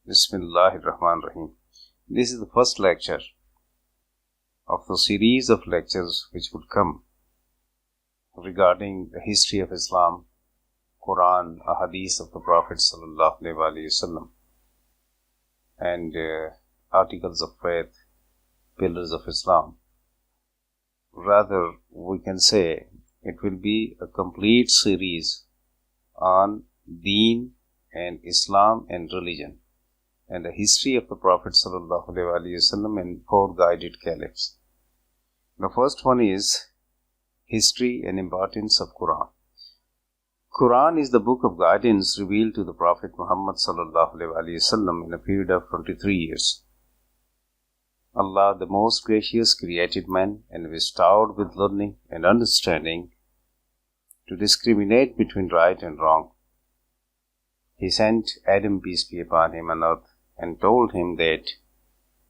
Bismillahirrahmanirrahim. This is the first lecture of the series of lectures which would come regarding the history of Islam, Quran, Ahadith of the Prophet Sallallahu Alaihi Wasallam, and articles of faith, pillars of Islam. Rather, we can say it will be a complete series on Deen and Islam and religion, and the history of the Prophet Sallallahu Alaihi Wasallam and four guided caliphs. The first one is history and importance of Quran. Quran is the book of guidance revealed to the Prophet Muhammad Sallallahu Alaihi Wasallam in a period of 23 years. Allah, the most gracious, created man and bestowed with learning and understanding to discriminate between right and wrong. He sent Adam, peace be upon him, on earth, and told him that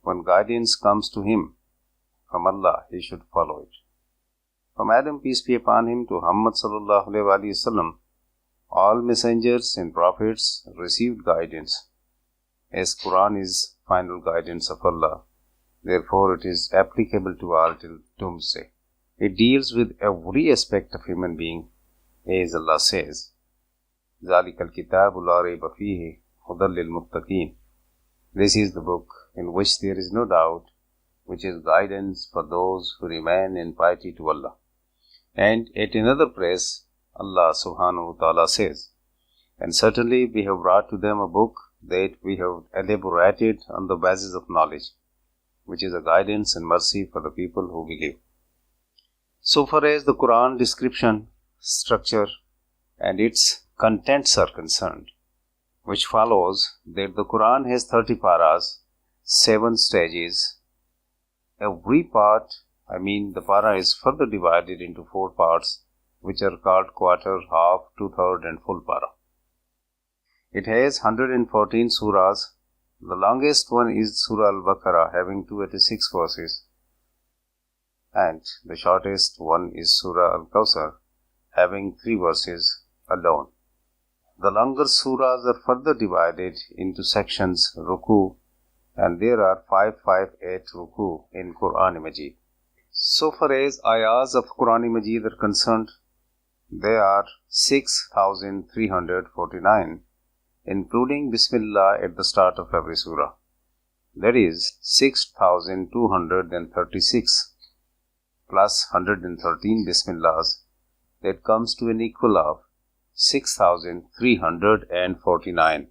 when guidance comes to him from Allah, he should follow it. From Adam, peace be upon him, to Muhammad Sallallahu Alaihi Wasallam, all messengers and prophets received guidance, as Quran is final guidance of Allah. Therefore, it is applicable to all till doomsday. It deals with every aspect of human being, as Allah says, ذَلِكَ الْكِتَابُ لَا رَيْبَ فِيهِ هُدًى لِلْمُتَّقِينَ. This is the book in which there is no doubt, which is guidance for those who remain in piety to Allah. And at another place, Allah subhanahu wa ta'ala says, and certainly we have brought to them a book that we have elaborated on the basis of knowledge, which is a guidance and mercy for the people who believe. So far as the Quran description, structure, and its contents are concerned, which follows that the Quran has 30 paras, 7 stages. Every part, the para is further divided into 4 parts, which are called quarter, half, 2/3 and full para. It has 114 surahs. The longest one is Surah Al-Baqarah, having 286 verses, and the shortest one is Surah Al-Kawthar, having 3 verses alone. The longer surahs are further divided into sections, ruku, and there are 558 ruku in Quran Majid. So far as ayahs of Quran Majid are concerned, they are 6,349, including Bismillah at the start of every surah. That is 6,236 plus 113 Bismillahs. That comes to an equal of 6,349.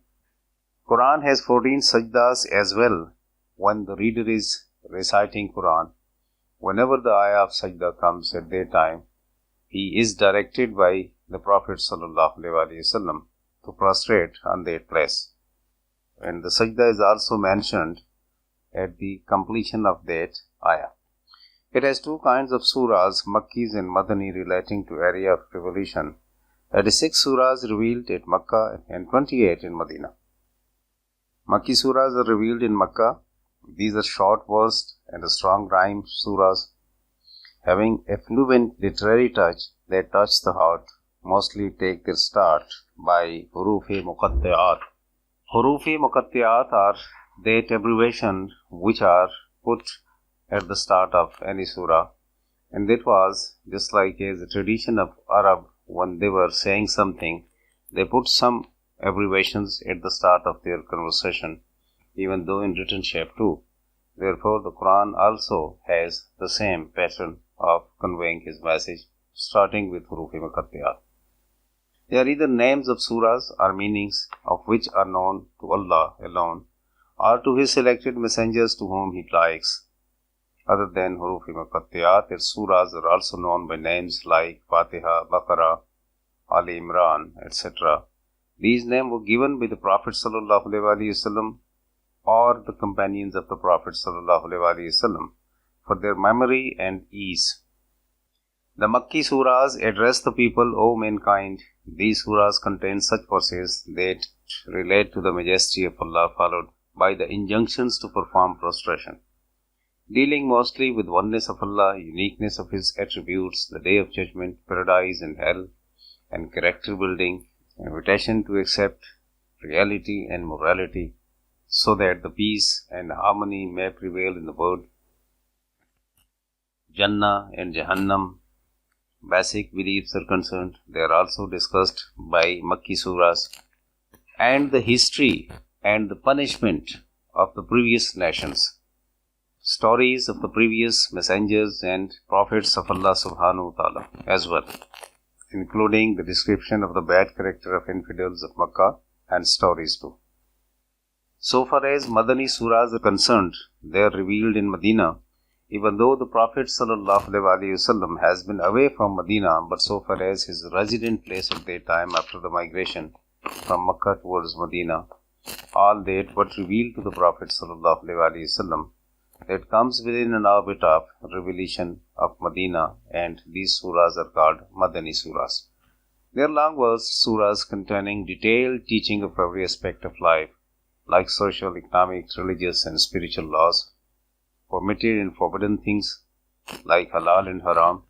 Quran has 14 sajdas as well. When the reader is reciting Quran, whenever the ayah of sajda comes at that time, he is directed by the Prophet Sallallahu Alaihi Wasallam to prostrate on that place. And the sajda is also mentioned at the completion of that ayah. It has 2 kinds of surahs, Makkis and Madani, relating to area of revelation. 36 surahs revealed at Makkah and 28 in Medina. Makki surahs are revealed in Makkah. These are short versed and strong rhyme surahs, having affluent literary touch that touch the heart, mostly take their start by Huruf-e Muqatta'at. Huruf-e Muqatta'at are that abbreviation which are put at the start of any surah, and that was just like as a tradition of Arab. When they were saying something, they put some abbreviations at the start of their conversation, even though in written shape too. Therefore, the Quran also has the same pattern of conveying his message, starting with Huruf-e Muqatta'at. They are either names of surahs or meanings of which are known to Allah alone, or to His selected messengers to whom He likes. Other than Huruf-e Muqatta'at, their surahs are also known by names like Fatiha, Baqarah, Ali Imran, etc. These names were given by the Prophet Sallallahu Alaihi Wasallam or the companions of the Prophet Sallallahu Alaihi Wasallam for their memory and ease. The Makki surahs address the people, O mankind. These surahs contain such verses that relate to the majesty of Allah, followed by the injunctions to perform prostration. Dealing mostly with oneness of Allah, uniqueness of His attributes, the Day of Judgment, paradise and hell, and character building, invitation to accept reality and morality, so that the peace and harmony may prevail in the world. Jannah and Jahannam, basic beliefs are concerned. They are also discussed by Makki surahs, and the history and the punishment of the previous nations. Stories of the previous messengers and prophets of Allah subhanahu wa ta'ala as well, including the description of the bad character of infidels of Makkah and stories too. So far as Madani surahs are concerned, they are revealed in Medina, even though the Prophet ﷺ has been away from Medina, but so far as his resident place at that time after the migration from Makkah towards Medina, all that what revealed to the Prophet ﷺ, that comes within an orbit of revelation of Medina, and these surahs are called Madani surahs. They are long-versed surahs containing detailed teaching of every aspect of life, like social, economic, religious and spiritual laws, permitted and forbidden things like halal and haram,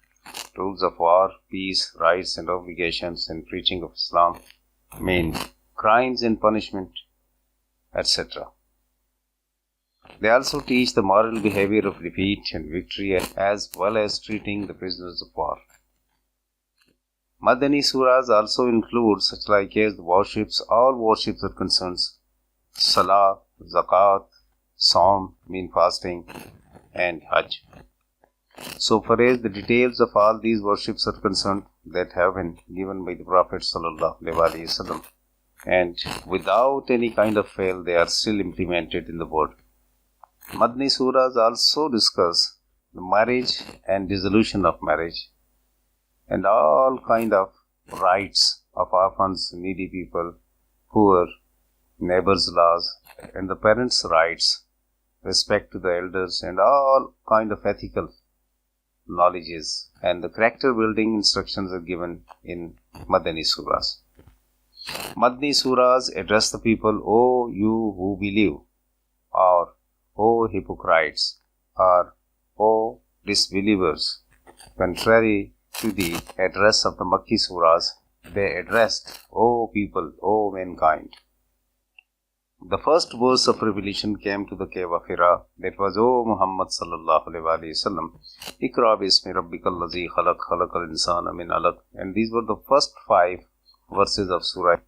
rules of war, peace, rights and obligations, and preaching of Islam, crimes and punishment, etc. They also teach the moral behavior of defeat and victory, as well as treating the prisoners of war. Madani surahs also include such like as the worships. All worships are concerned: Salah, Zakat, Saum, fasting, and Hajj. So far as the details of all these worships are concerned, that have been given by the Prophet ﷺ, and without any kind of fail, they are still implemented in the world. Madani surahs also discuss the marriage and dissolution of marriage, and all kind of rights of orphans, needy people, poor, neighbors' laws, and the parents' rights, respect to the elders, and all kind of ethical knowledges, and the character building instructions are given in Madani surahs. Madani surahs address the people, O you who believe, or O hypocrites, or O disbelievers. Contrary to the address of the Makki surahs, they addressed, O people, O mankind. The first verse of revelation came to the cave of Hira. That was, O Muhammad sallallahu alaihi wasallam, Iqra bismi rabbikal ladzi khalaq, khalaqal insana min alaq. And these were the first 5 verses of surah.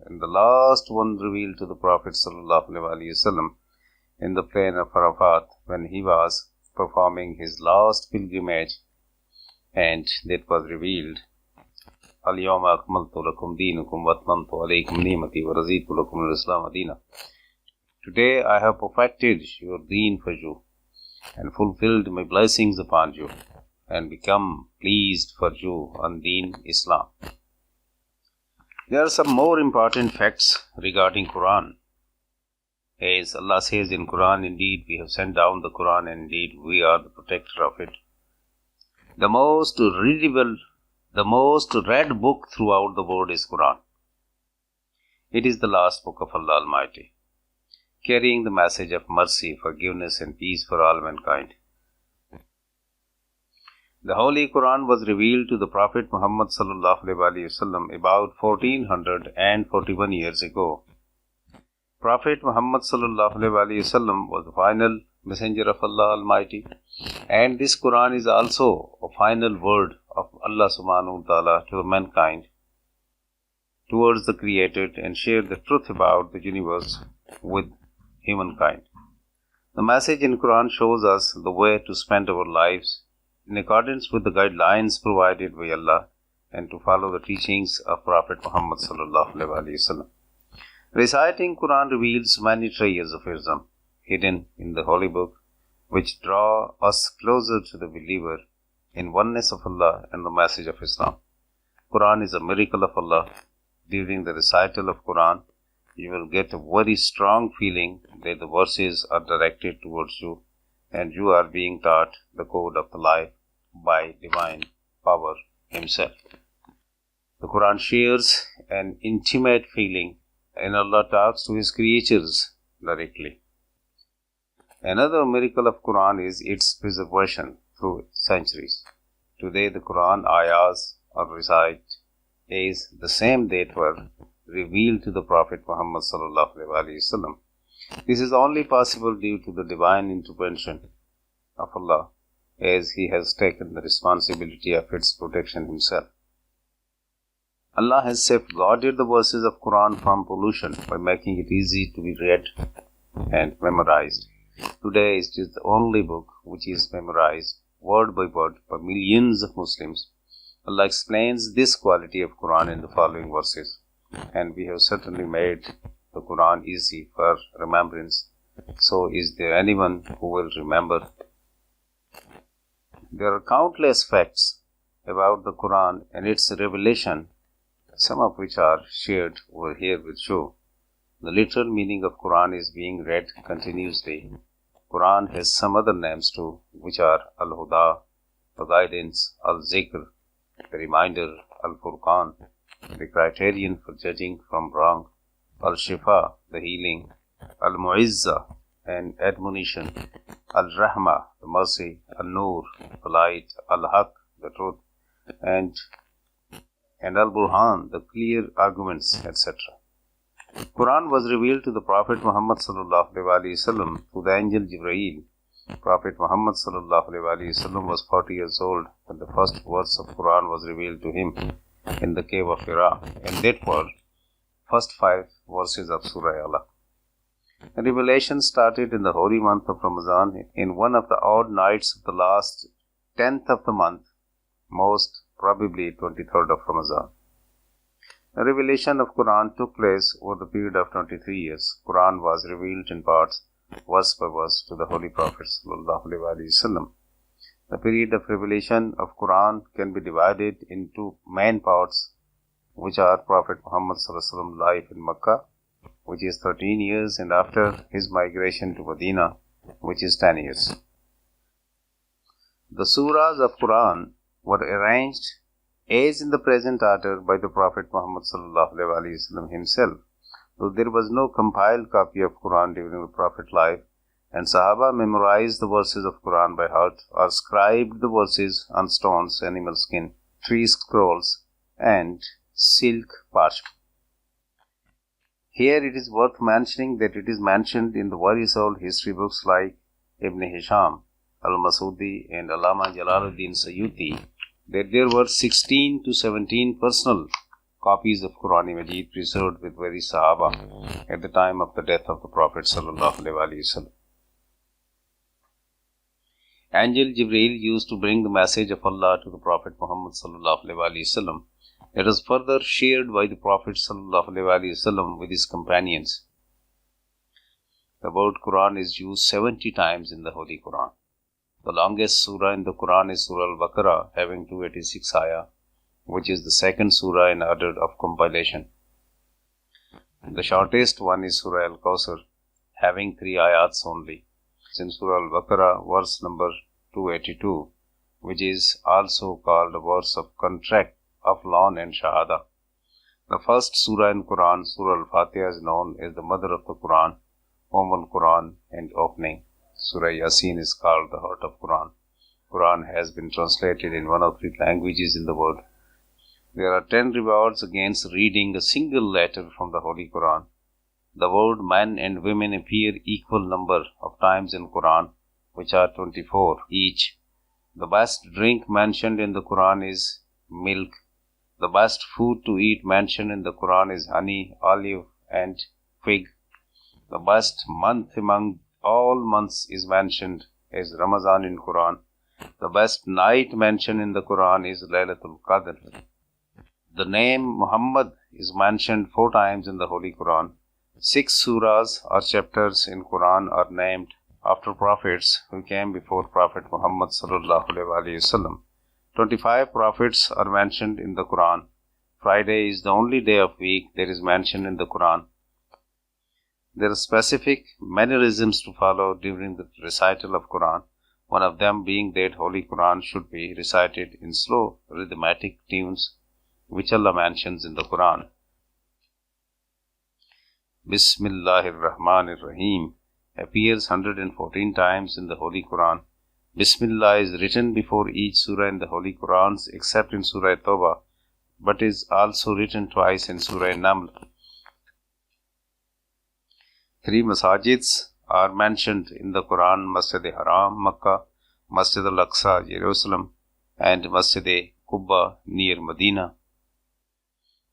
And the last one revealed to the Prophet sallallahu alaihi wasallam in the plain of Arafat when he was performing his last pilgrimage, and that was revealed, Al-yawma akmaltu lakum deenakum wa atmamtu alaykum ni'mati wa raditu lakum al-islam deena. Today I have perfected your deen for you and fulfilled my blessings upon you and become pleased for you on deen Islam. There are some more important facts regarding Quran. As Allah says in Quran, indeed we have sent down the Quran, and indeed we are the protector of it. The most readable, the most read book throughout the world is Quran. It is the last book of Allah Almighty, carrying the message of mercy, forgiveness and peace for all mankind. The Holy Quran was revealed to the Prophet Muhammad sallallahu alaihi wasallam about 1441 years ago. Prophet Muhammad sallallahu alaihi wasallam was the final messenger of Allah Almighty, and this Quran is also a final word of Allah subhanahu wa ta'ala to mankind, towards the created, and share the truth about the universe with humankind. The message in Quran shows us the way to spend our lives in accordance with the guidelines provided by Allah, and to follow the teachings of Prophet Muhammad sallallahu alaihi wasallam. Reciting Quran reveals many treasures of wisdom hidden in the Holy Book, which draw us closer to the believer in oneness of Allah and the message of Islam. Quran is a miracle of Allah. During the recital of Quran, you will get a very strong feeling that the verses are directed towards you, and you are being taught the code of the life by divine power Himself. The Quran shares an intimate feeling, and Allah talks to His creatures directly. Another miracle of Quran is its preservation through centuries. Today the Quran ayahs are recited as the same that were revealed to the Prophet Muhammad sallallahu alaihi wasallam This is only possible due to the divine intervention of Allah, as He has taken the responsibility of its protection Himself. Allah has safeguarded the verses of Quran from pollution by making it easy to be read and memorized. Today it is the only book which is memorized word by word by millions of Muslims. Allah explains this quality of Quran in the following verses, and we have certainly made the Quran easy for remembrance. So is there anyone who will remember? There are countless facts about the Quran and its revelation, some of which are shared over here with you. The literal meaning of Quran is being read continuously. Quran has some other names too, which are Al-Huda, the guidance, Al-Zikr, the reminder, Al-Furqan, the criterion for judging from wrong, Al-Shifa, the healing, Al-Mu'izza, and admonition, Al-Rahma, the mercy, Al-Nur, the light, Al-Haq, the truth, and Al-Burhan, the clear arguments, etc. Quran was revealed to the Prophet Muhammad sallallahu alaihi wasallam through the angel Jibreel. Prophet Muhammad sallallahu alaihi wasallam was 40 years old when the first verse of Quran was revealed to him in the cave of Hira, and that were first 5 verses of Surah Alaq. The revelation started in the holy month of Ramadan in one of the odd nights of the last 10th of the month, most probably 23rd of Ramadan. The revelation of Quran took place over the period of 23 years. Quran was revealed in parts, verse by verse, to the Holy Prophet sallallahu alaihi wasallam. The period of revelation of Quran can be divided into main parts, which are Prophet Muhammad sallallahu alaihi wasallam life in Makkah, which is 13 years, and after his migration to Medina, which is 10 years. The surahs of Quran were arranged as in the present order by the Prophet Muhammad sallallahu alaihi wasallam himself, though there was no compiled copy of Quran during the Prophet's life, and Sahaba memorized the verses of Quran by heart or scribed the verses on stones, animal skin, tree scrolls, and silk parchment. Here it is worth mentioning that it is mentioned in the various old history books like Ibn Hisham, Al-Masudi, and Allama Jalaluddin Sayyuti that there were 16 to 17 personal copies of Quran Majid preserved with very Sahaba at the time of the death of the Prophet sallallahu alaihi wasallam. Angel Jibreel used to bring the message of Allah to the Prophet Muhammad sallallahu alaihi wasallam. It was further shared by the Prophet sallallahu alaihi wasallam with his companions. The word Quran is used 70 times in the Holy Quran. The longest surah in the Quran is Surah Al-Baqarah, having 286 ayah, which is the second surah in order of compilation. The shortest one is Surah Al-Kawthar, having 3 ayats only. In Surah Al-Baqarah, verse number 282, which is also called a verse of contract of loan and shahada. The first surah in Quran, Surah Al-Fatiha, is known as the mother of the Quran, Al-Quran, and opening. Surah Yasin is called the heart of Quran. Quran has been translated in 1 of 3 languages in the world. There are 10 rewards against reading a single letter from the Holy Quran. The word man and women appear equal number of times in Quran, which are 24 each. The best drink mentioned in the Quran is milk. The best food to eat mentioned in the Quran is honey, olive, and fig. The best month among all months is mentioned as Ramadan in Quran. The best night mentioned in the Quran is Laylatul Qadr. The name Muhammad is mentioned 4 times in the Holy Quran. 6 surahs or chapters in Quran are named after prophets who came before Prophet Muhammad sallallahu alaihi wasallam. 25 prophets are mentioned in the Quran. Friday is the only day of week that is mentioned in the Quran. There are specific mannerisms to follow during the recital of Quran, one of them being that Holy Quran should be recited in slow rhythmic tunes, which Allah mentions in the Quran. Bismillahir Rahmanir Rahim appears 114 times in the Holy Quran. Bismillah is written before each surah in the Holy Quran except in Surah Tawbah, but is also written twice in Surah Naml. 3 masajids are mentioned in the Quran: Masjid-e-Haram, Makkah; Masjid al-Aqsa, Jerusalem; and Masjid-e-Quba near Medina.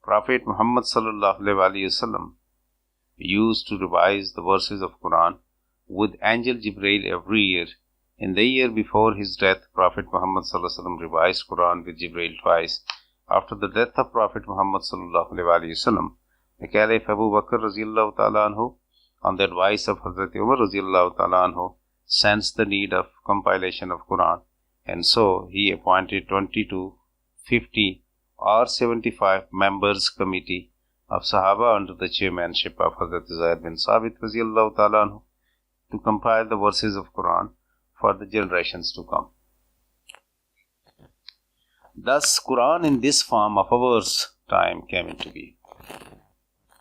Prophet Muhammad sallallahu alaihi wasallam used to revise the verses of Quran with Angel Jibreel every year. In the year before his death, Prophet Muhammad sallallahu alaihi wasallam revised Quran with Jibreel twice. After the death of Prophet Muhammad sallallahu alaihi wasallam, the Caliph Abu Bakr radiyallahu ta'ala anhu, on the advice of Hazrat Umar radiyallahu ta'ala anhu, sensed the need of compilation of Quran, and so he appointed 20 to 50 or 75 members committee of Sahaba under the chairmanship of Hazrat Zayd bin Sabit radiyallahu ta'ala anhu to compile the verses of Quran for the generations to come. Thus, Quran in this form of ours time came into being.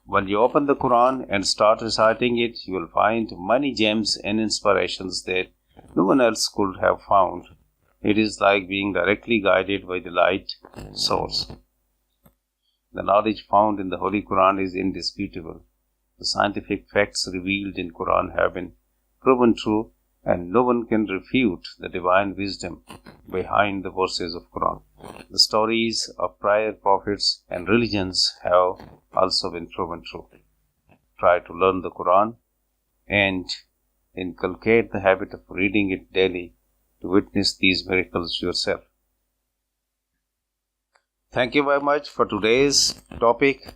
When you open the Quran and start reciting it, you will find many gems and inspirations that no one else could have found. It is like being directly guided by the light source. The knowledge found in the Holy Quran is indisputable. The scientific facts revealed in Quran have been proven true, and no one can refute the divine wisdom behind the verses of Quran. The stories of prior prophets and religions have also been proven true. Try to learn the Quran and inculcate the habit of reading it daily to witness these miracles yourself. Thank you very much for today's topic,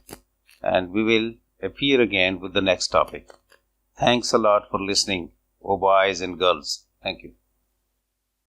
and we will appear again with the next topic. Thanks a lot for listening, oh boys and girls. Thank you.